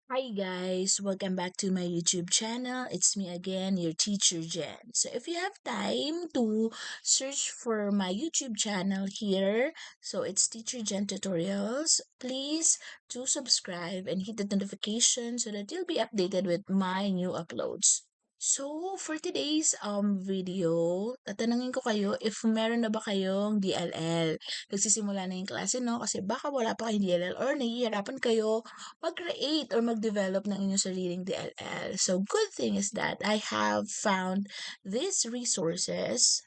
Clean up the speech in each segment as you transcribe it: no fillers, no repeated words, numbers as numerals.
Hi guys, welcome back to my YouTube channel. It's me again, your teacher Jen. So if you have time to search for my YouTube channel here, so it's Teacher Jen Tutorials, please do subscribe and hit the notification so that you'll be updated with my new uploads. So, for today's video, tatanungin ko kayo if meron na ba kayong DLL. Nagsisimula na yung klase, no? Kasi baka wala pa kayong DLL or nahihirapan kayo mag-create or mag-develop ng inyong sariling DLL. So, good thing is that I have found these resources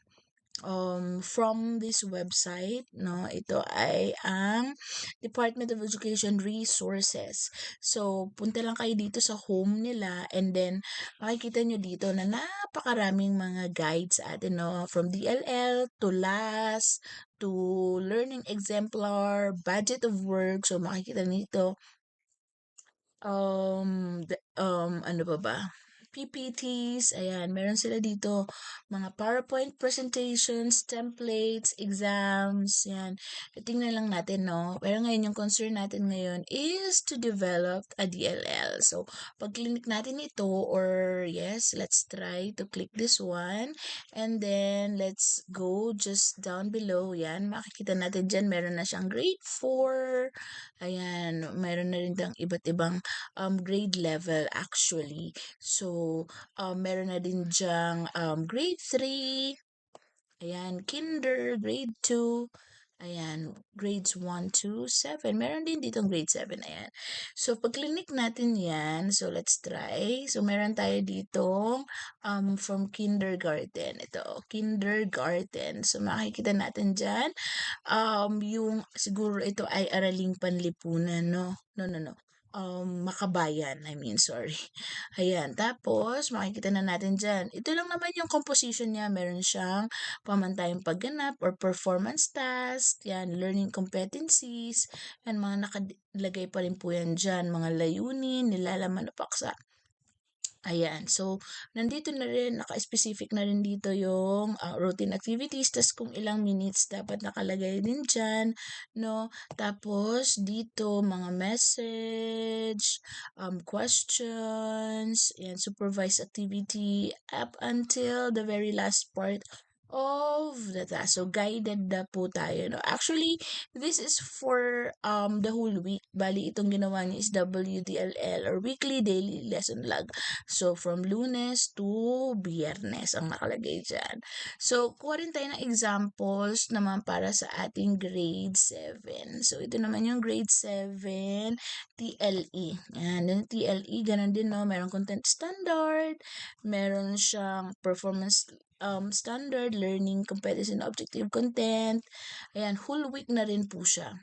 from this website, no? Ito ay ang Department of Education Resources. So, punta lang kayo dito sa home nila and then makikita nyo dito na napakaraming mga guides sa atin, no? From DLL to LAS to Learning Exemplar, Budget of Work. So, makikita nito ano pa ba? PPTs, ayan, meron sila dito, mga PowerPoint presentations, templates, exams, yan. Tingnan lang natin, no? Pero ngayon, yung concern natin ngayon is to develop a DLL. So, pag click natin ito, or yes, let's try to click this one. And then, let's go just down below, yan. Makikita natin dyan, meron na siyang grade 4. Ayan, meron na rin dang iba't ibang grade level actually. So, meron na din diyang grade 3, ayan, kinder, grade 2, ayan, grades 1 to 7. Meron din ditong grade 7, ayan. So, pag clinic natin yan, so let's try. So, meron tayo ditong from kindergarten. Ito, kindergarten. So, makikita natin dyan, yung siguro ito ay araling panlipunan, no? No. Makabayan, I mean, sorry. Ayan, tapos makikita na natin dyan. Ito lang naman yung composition niya. Meron siyang pamantayang pagganap or performance task, yan, learning competencies, and mga nakalagay pa rin po yan dyan, mga layunin, nilalaman na paksa. Ayan. So, nandito na rin, naka-specific na rin dito yung routine activities. Tas kung ilang minutes dapat nakalagay din dyan, no? Tapos, dito, mga message, questions, yan, supervised activity, up until the very last part of the task. So, guided na po tayo, no? Actually, this is for the whole week. Bali, itong ginawa niya is WDLL or Weekly Daily Lesson Log. So, from Lunes to Biyernes ang nakalagay dyan. So, kuha rin tayo ng examples naman para sa ating grade 7. So, ito naman yung grade 7 TLE. Yan, yung TLE, ganun din, no? Meron content standard, meron siyang performance standard, learning, competency, and objective content. Ayan, whole week na rin po siya.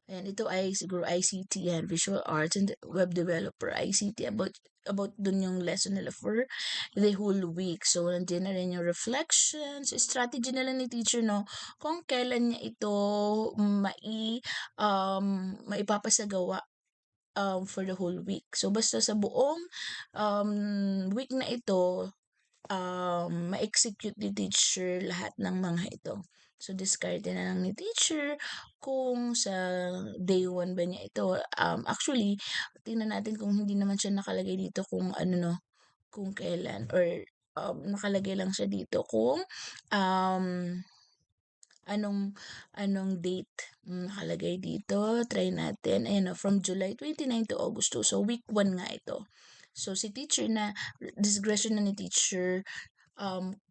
Ayan, ito ay siguro ICT yan, Visual Arts and Web Developer, ICT, about dun yung lesson nila for the whole week. So, nandiyan na rin yung reflections, strategy na lang ni teacher, no, kung kailan niya ito maipapasagawa for the whole week. So, basta sa buong week na ito, ma-execute ni teacher lahat ng mga ito. So, discard na lang ni teacher kung sa day 1 ba niya ito. Actually, tingnan natin kung hindi naman siya nakalagay dito kung ano, no, kung kailan, or nakalagay lang siya dito kung um, anong date nakalagay dito. Try natin. Ayan, from July 29 to August 2. So, week 1 nga ito. So, si teacher na, discretion na ni teacher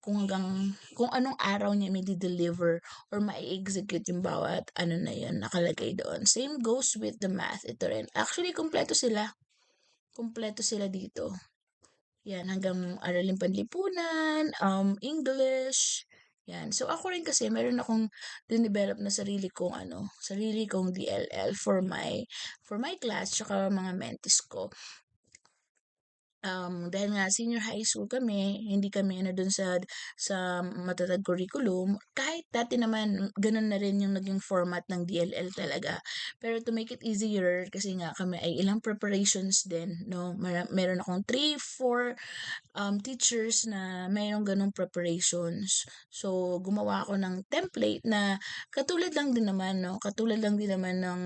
kung anong araw niya may deliver or ma-execute yung bawat ano na yun nakalagay doon. Same goes with the math. Ito rin. Actually, kompleto sila. Kompleto sila dito. Yan, hanggang Araling Panlipunan, English. Yan. So, ako rin kasi, meron akong dinevelop na sarili kong DLL for my class, tsaka mga mentees ko. Dahil nga senior high school kami, hindi kami dun sa matatag curriculum. Kahit dati naman, ganun na rin yung naging format ng DLL talaga. Pero to make it easier, kasi nga kami ay ilang preparations din, no? Meron akong 3, 4 teachers na mayroong ganong preparations. So, gumawa ako ng template na katulad lang din naman, no? Katulad lang din naman ng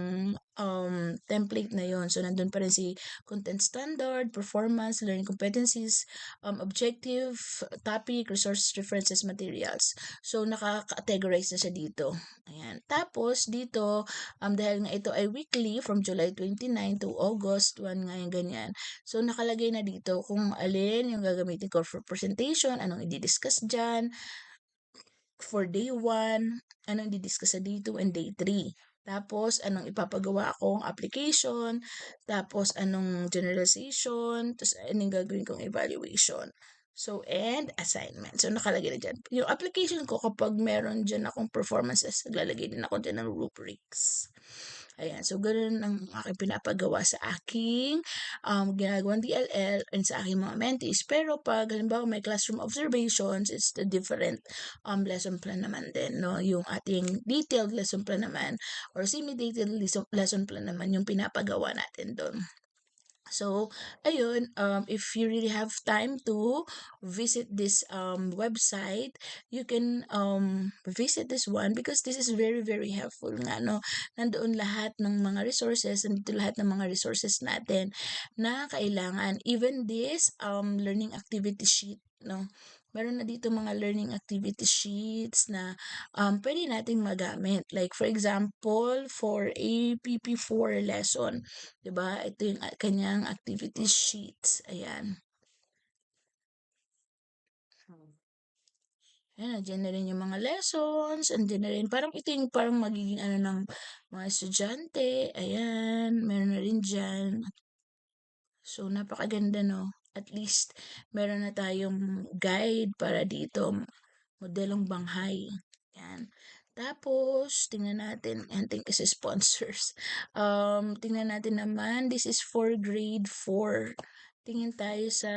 template na yon. So, nandun pa rin si content standard, performance, learning competencies, objective, topic, resource references, materials. So, naka-categorize na siya dito. Ayan. Tapos, dito, dahil nga ito ay weekly from July 29 to August 1 nga yung ganyan. So, nakalagay na dito kung alin yung gagamitin ko for presentation, anong i-discuss dyan, for day 1, anong di-discuss sa day 2 and day 3. Tapos, anong ipapagawa akong application, tapos anong generalization, tapos anong gagawin kong evaluation. So, and assignment. So, nakalagay na dyan. Yung application ko, kapag meron dyan akong performances, naglalagay din ako dyan ng rubrics. Ayan. So, ganun ang aking pinapagawa sa aking ginagawang DLL and sa aking mga mentees. Pero pag halimbawa may classroom observations, it's the different lesson plan naman din, no? Yung ating detailed lesson plan naman or semi-detailed lesson plan naman yung pinapagawa natin doon. So, ayun, if you really have time to visit this website, you can visit this one because this is very, very helpful nga, no? Nandoon lahat ng mga resources, nandito lahat ng mga resources natin na kailangan. Even this learning activity sheet, no? Meron na dito mga learning activity sheets na pwede nating magamit. Like, for example, for a PP4 lesson, 'di ba? Ito yung kanyang activity sheets. Ayan. Ayan, nandiyan na rin yung mga lessons, andiyan na rin. Parang ito yung parang magiging ano ng mga estudyante. Ayan, meron na rin dyan. So, napakaganda, no? At least, meron na tayong guide para dito. Modelong Banghay. Yan. Tapos, tingnan natin. Yan, thank you sa sponsors. Tingnan natin naman. This is for grade 4. Tingin tayo sa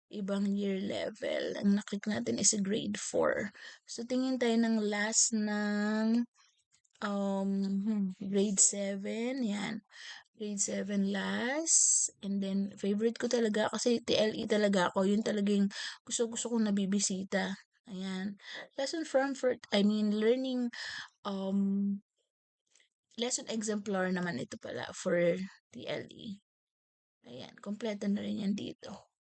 ibang year level. Ang nakik natin is grade 4. So, tingin tayo ng last ng grade 7. Yan. Grade 7 last. And then, favorite ko talaga kasi TLE talaga ako. Yun talagang gusto kong nabibisita. Ayan. Lesson Frankfurt, learning, lesson exemplar naman ito pala for TLE. Ayan, kompleto na rin yan dito.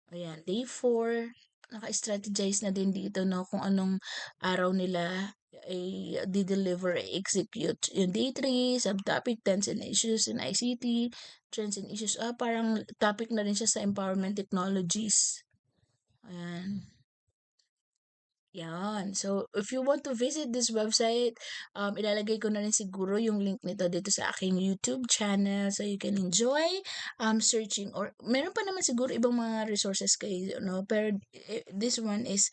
Ayan, day 4, naka-strategize na din dito, no, kung anong araw nila ay di-deliver, execute. Yung day 3, subtopic, trends and issues in ICT, trends and issues. Parang topic na rin siya sa empowerment technologies. Ayan. Yan. So, if you want to visit this website, ilalagay ko na rin siguro yung link nito dito sa aking YouTube channel so you can enjoy searching or meron pa naman siguro ibang mga resources kayo, no? Pero this one is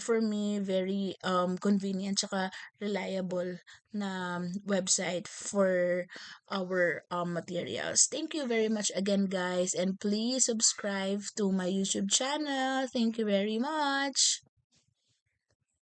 for me very convenient tsaka reliable na website for our materials. Thank you very much again, guys, and please subscribe to my YouTube channel. Thank you very much.